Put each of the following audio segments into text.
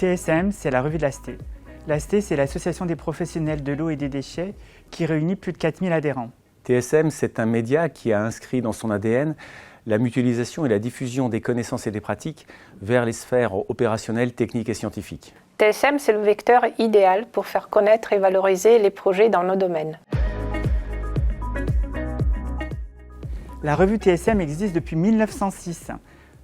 TSM, c'est la revue de l'ASTE. L'ASTE, c'est l'Association des professionnels de l'eau et des déchets qui réunit plus de 4000 adhérents. TSM, c'est un média qui a inscrit dans son ADN la mutualisation et la diffusion des connaissances et des pratiques vers les sphères opérationnelles, techniques et scientifiques. TSM, c'est le vecteur idéal pour faire connaître et valoriser les projets dans nos domaines. La revue TSM existe depuis 1906.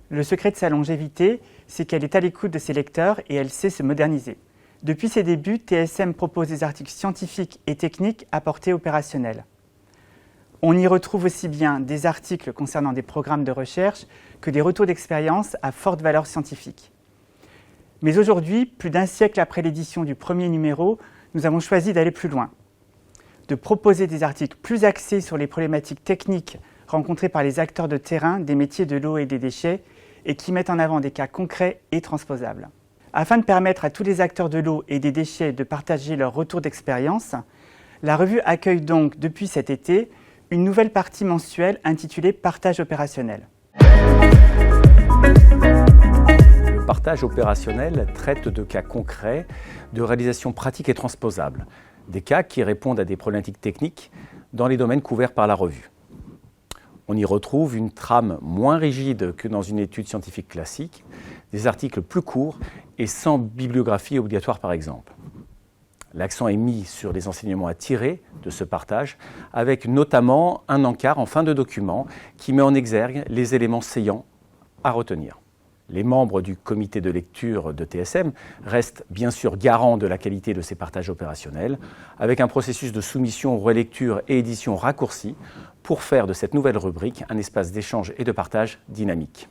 Le secret de sa longévité, c'est qu'elle est à l'écoute de ses lecteurs et elle sait se moderniser. Depuis ses débuts, TSM propose des articles scientifiques et techniques à portée opérationnelle. On y retrouve aussi bien des articles concernant des programmes de recherche que des retours d'expérience à forte valeur scientifique. Mais aujourd'hui, plus d'un siècle après l'édition du premier numéro, nous avons choisi d'aller plus loin, de proposer des articles plus axés sur les problématiques techniques rencontrées par les acteurs de terrain des métiers de l'eau et des déchets et qui mettent en avant des cas concrets et transposables. Afin de permettre à tous les acteurs de l'eau et des déchets de partager leurs retours d'expérience, la revue accueille donc depuis cet été une nouvelle partie mensuelle intitulée « Partage opérationnel ». Le partage opérationnel traite de cas concrets, de réalisations pratiques et transposables, des cas qui répondent à des problématiques techniques dans les domaines couverts par la revue. On y retrouve une trame moins rigide que dans une étude scientifique classique, des articles plus courts et sans bibliographie obligatoire par exemple. L'accent est mis sur les enseignements à tirer de ce partage, avec notamment un encart en fin de document qui met en exergue les éléments saillants à retenir. Les membres du comité de lecture de TSM restent bien sûr garants de la qualité de ces partages opérationnels, avec un processus de soumission, relecture et édition raccourci pour faire de cette nouvelle rubrique un espace d'échange et de partage dynamique.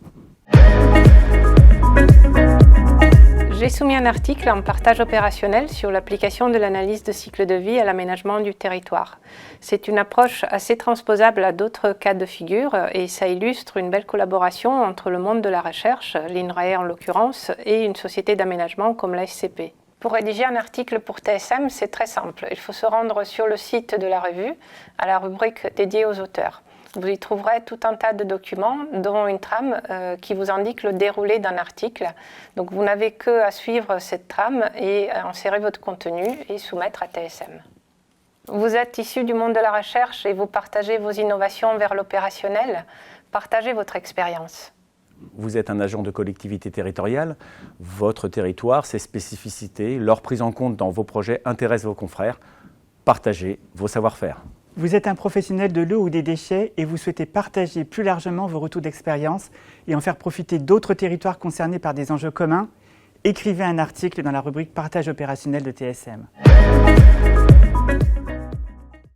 J'ai soumis un article en partage opérationnel sur l'application de l'analyse de cycle de vie à l'aménagement du territoire. C'est une approche assez transposable à d'autres cas de figure et ça illustre une belle collaboration entre le monde de la recherche, l'INRAE en l'occurrence, et une société d'aménagement comme la SCP. Pour rédiger un article pour TSM, c'est très simple. Il faut se rendre sur le site de la revue, à la rubrique dédiée aux auteurs. Vous y trouverez tout un tas de documents, dont une trame qui vous indique le déroulé d'un article. Donc vous n'avez qu'à suivre cette trame et insérer votre contenu et soumettre à TSM. Vous êtes issu du monde de la recherche et vous partagez vos innovations vers l'opérationnel. Partagez votre expérience. Vous êtes un agent de collectivité territoriale, votre territoire, ses spécificités, leur prise en compte dans vos projets intéressent vos confrères. Partagez vos savoir-faire. Vous êtes un professionnel de l'eau ou des déchets et vous souhaitez partager plus largement vos retours d'expérience et en faire profiter d'autres territoires concernés par des enjeux communs. Écrivez un article dans la rubrique Partage opérationnel de TSM.